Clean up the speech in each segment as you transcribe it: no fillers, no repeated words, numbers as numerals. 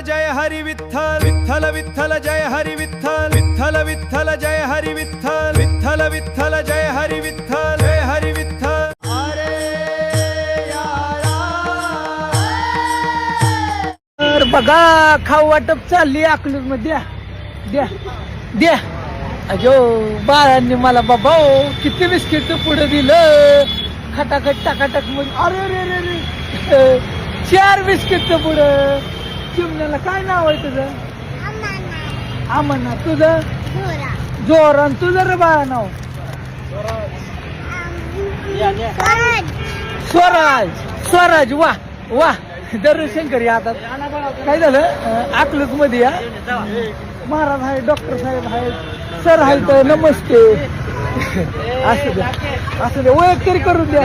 जय हरी विठ्ठल विठ्ठल विठ्ठल जय हरी विठ्ठल विठ्ठल विठ्ठल जय हरी विठ्ठल विठ्ठल विठ्ठल जय हरी विठ्ठल जय हरी विठ्ठल. तर बघा खाऊ वाटप चालली अकलूज मध्ये. द्या द्या अजो बाळांनी मला बाबा किती बिस्किट पुढे दिलं खटाखट टाकाटक मध्ये. अरे रे रे रे 4 बिस्किटचं पुढं. चिमण्याला काय नाव आहे तुझं? अमना. तुझं? जोरान. तुझं रे बाळा नाव? स्वराज. स्वराज. वा वा. दर्शंकर आता काय झालं अकलूज मध्ये या महाराज आहे, डॉक्टर साहेब आहेत, सर आहेत. नमस्ते. असू द्या असू द्या ओळख तरी करून द्या.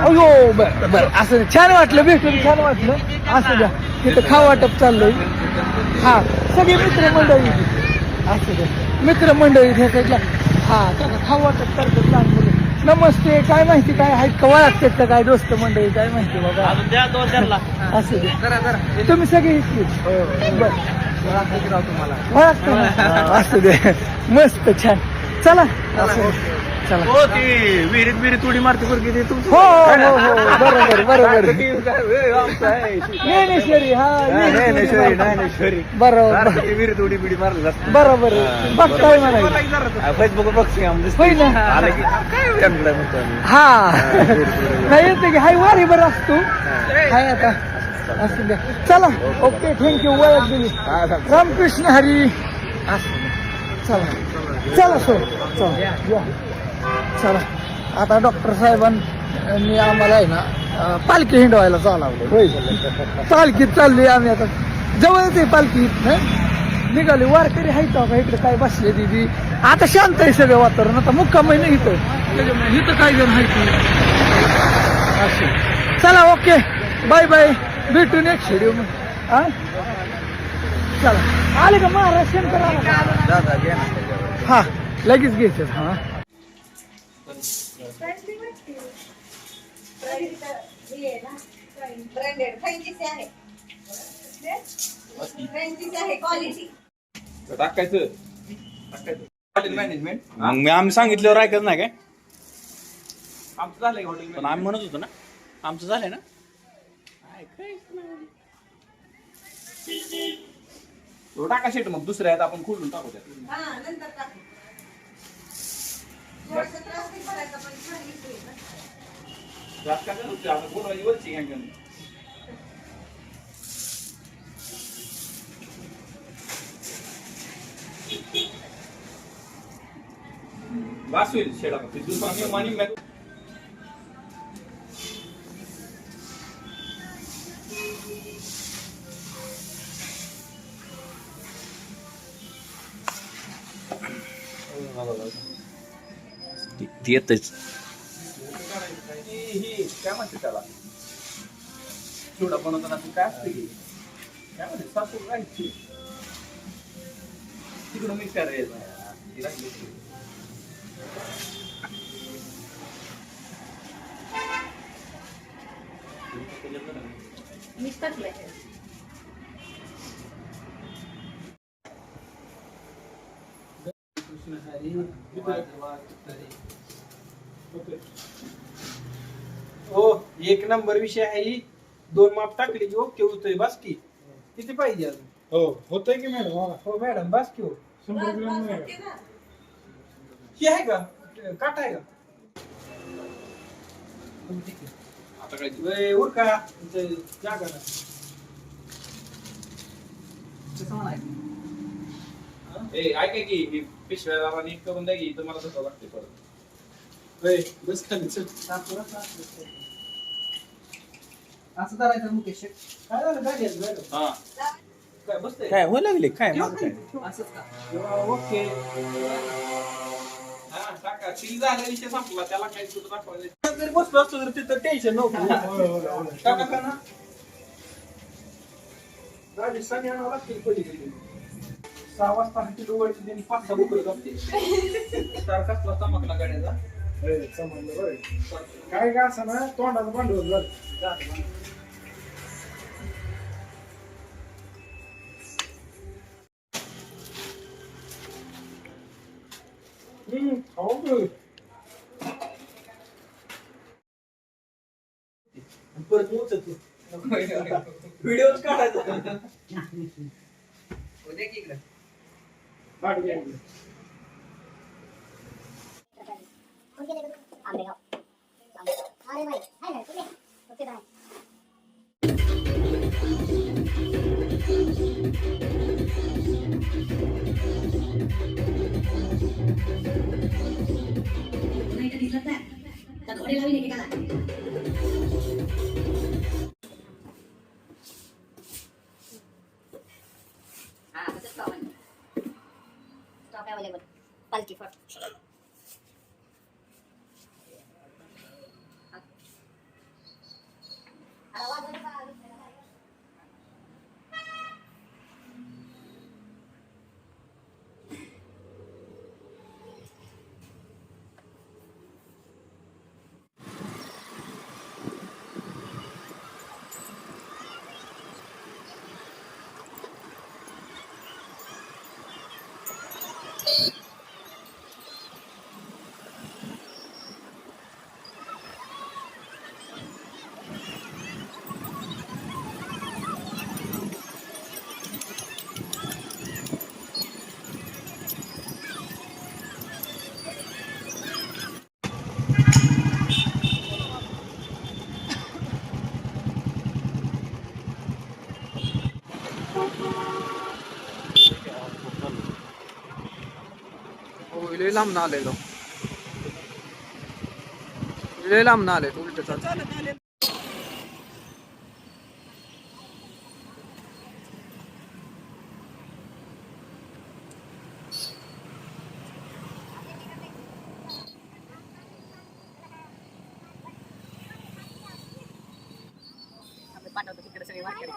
अयो बर बर असं छान वाटलं भेटून छान वाटलं. असू द्या तिथं खाऊ वाटप चाललंय. हा सगळी मित्रमंडळी असू द्या मित्रमंडळी भेटायला. हा त्याला खाऊ वाटप करतात लहान मुलं. नमस्ते. काय माहिती काय आहेत का ओळखतात का काय दोस्त मंडळी काय माहिती बघा. असू द्या तुम्ही सगळे असू दे मस्त छान. चला असू चला. हो ती विहिरीत विहिरीत उडी मारते बरं किती तुमचं. हो हो हो बरोबर बरोबर. ज्ञानेश्वरी. हा ज्ञानेश्वरी बरोबर विहिरीत उडी बिडी मारली बरोबर. बघताय मला फेसबुक बघते होय ना. हा नाही येते की हाय वारी बरं असतो हाय आता. असू द्या चला. Okay thank you. ओळख दिली. रामकृष्ण हरी. असू द्या चला चला सो चला चला. आता डॉक्टर साहेबांनी आम्हाला आहे ना पालखी हिंडवायला चालवलं. होय पालखीत चालली आम्ही आता. जवळच आहे पालखी. निघाली वारकरी आहेत का इकडे काय बसले दिदी. आता शांत आहे सगळं वातावरण. आता मुक्काम नाही इथं इथं काय जण माहिती असं. चला ओके बाय बाय. भेटून एक शेड्यू मग. चला आले का महाराष्ट्र करा. हा लगेच घ्यायचं. हा टाकायचं मॅनेजमेंट. मग आम्ही सांगितल्यावर ऐकत नाही काय. आमचं झालंय हॉटेल पण आम्ही म्हणत होतो ना आमचं झालंय ना. टाका शेट मग दुसऱ्या आहेत आपण खोलून टाकू द्या. वास होईल शेडा दुसरा. येतच काय म्हणते त्याला चिवडा बनवताना तू काय असते की काय म्हणते सासू राहायची तिकडून मिक्स करायचं. हो एक नंबर विषय आहे ही. 2 माप टाकली की ओके होतोय. बस की किती पाहिजे अजून? हो होतंय की मॅडम. हो मॅडम बस की. हो 100 ग्रॅम ही आहे का काट आहे का? ठीक आहे आता काय उरका जागा ना. ऐका की पिशव्या नीट करून द्या की तुम्हाला तसं लागते परत. बस खाली चल. असं करायचं मुकेश. काय झालं गाडी हा काय बसतंय काय हो लागले काय असंच का. ओके हा टाका सील झाला विषय संपला. त्याला काही सुद्धा दाखवायचं जर बसलो असतो तर तिथं टेन्शन नव्हतं. टाका का ना गाडी सगळी आणावं लागतील पलीकडे. 6 वाजता किलो वरती त्यांनी 5-6 बुकलं जाते. सारखाच चमकला गाड्याचा. समजलं बरं. काय का असं ना तोंडाचं भांडवल झालं. खाऊ गं. परत उचलतो व्हिडिओ काढायचा उद्या की इकडं काढ घ्या इकडे. दिसत नाही तर घोडे लावीन एकेकाला हा तसंच स्टॉक अवेलेबल पालखी फट लय लांब आलेलो लय लांब आले उलट पाठवतो तिकडे सगळे वारकरी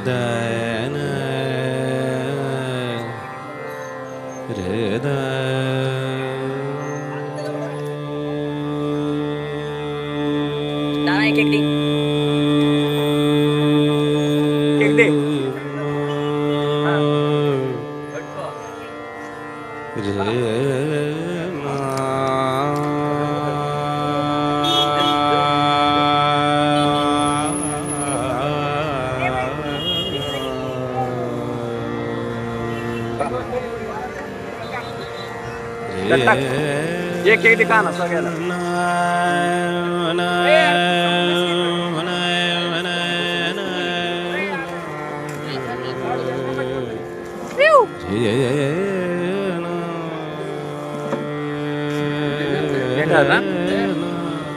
दाना एक दे केक दे ये केक दे काना सगळ्याला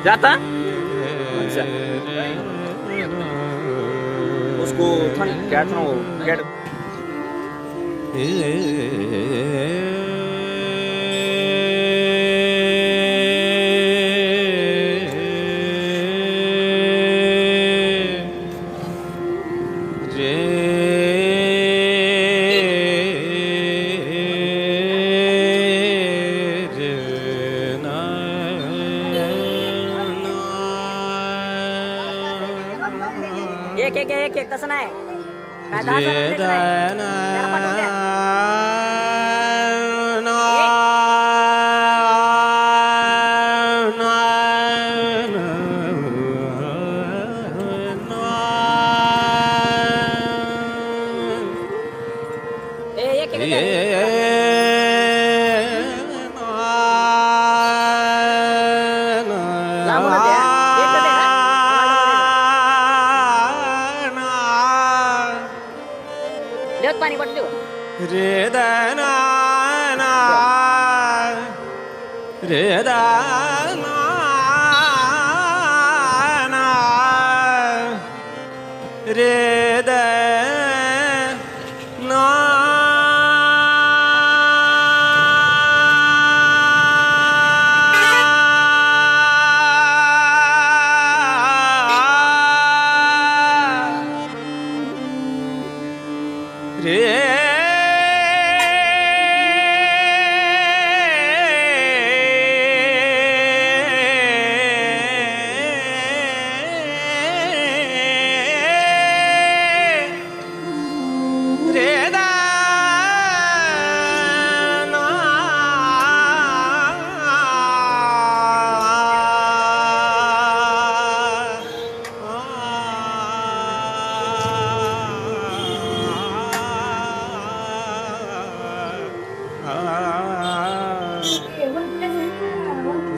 जाता अच्छा उसको ठंड क्या था वो गेट एक तसं नाही काय 10 जणांना द्यायचं नाही. त्याला पाठवून द्या. एक लांबूनच द्या. एक तर द्या. देवत पाणी बटले हो. रे दाना रे दाना रे दाना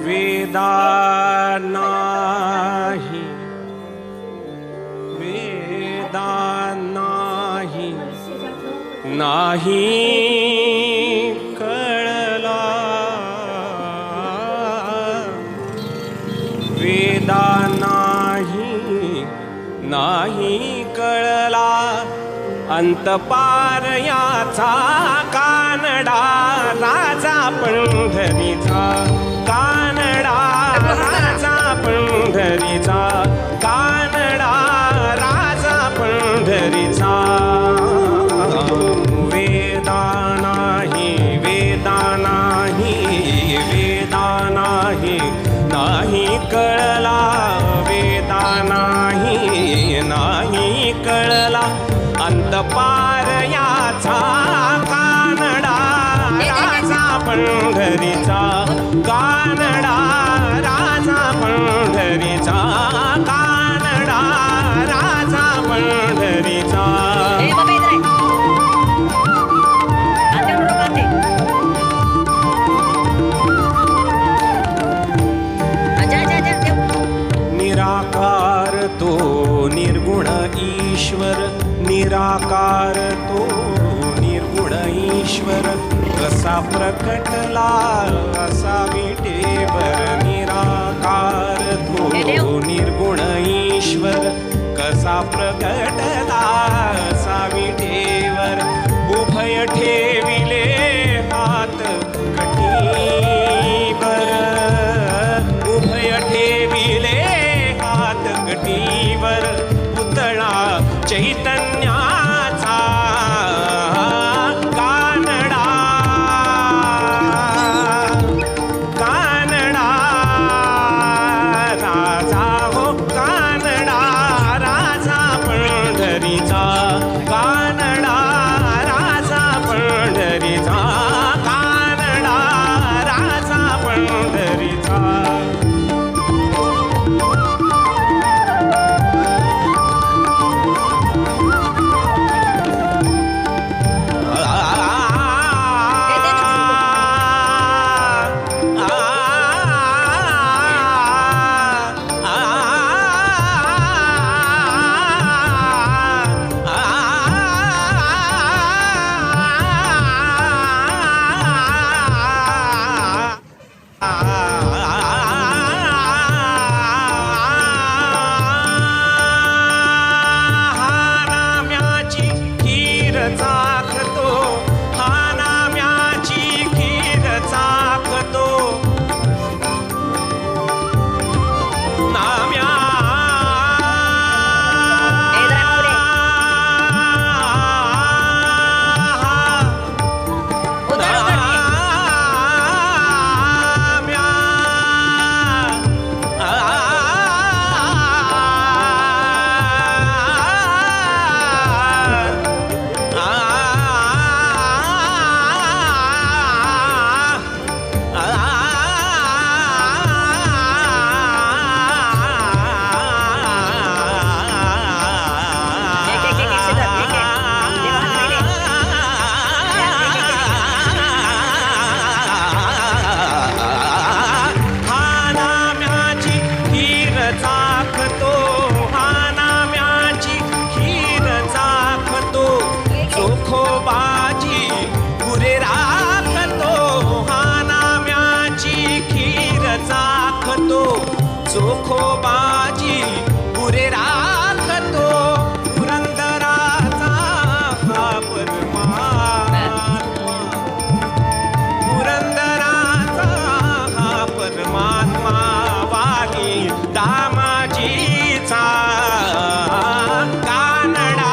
वेदा नाही वेदा नाही नाही कळला वेदा नाही नाही कळला अंतपार याचा कानडा राजा पंढरीचा कानडा राजा पंढरीचा कानडा राजा पंढरीचा वेदा नाही वेदा नाही वेदा नाही नाही कळला वेदा नाही नाही कळला अंतपार याचा कानडा राजा पंढरीचा कानडा राजा पंढरीचा कानडा राजा पंढरीचा निराकार तो निर्गुण ईश्वर निराकार तो निर्गुण ईश्वर कसा प्रकटला असा विटेवर निराकार तो निर्गुण ईश्वर कसा प्रकटला असा विटेवर उभय ठेविले हात कटीवर उभय ठेविले हात कटीवर पुतळा चैतन्याचा कानडा कानडा राजा हो कानडा राजा पंढरीचा कानडा राजा पंढरीचा कानडा राजा पंढरीचा चोखोबाजी पुरे राखतो पुरंदराचा हा परमात्मा पुरंदराचा हा परमात्मा वाही दामाजीचा कानडा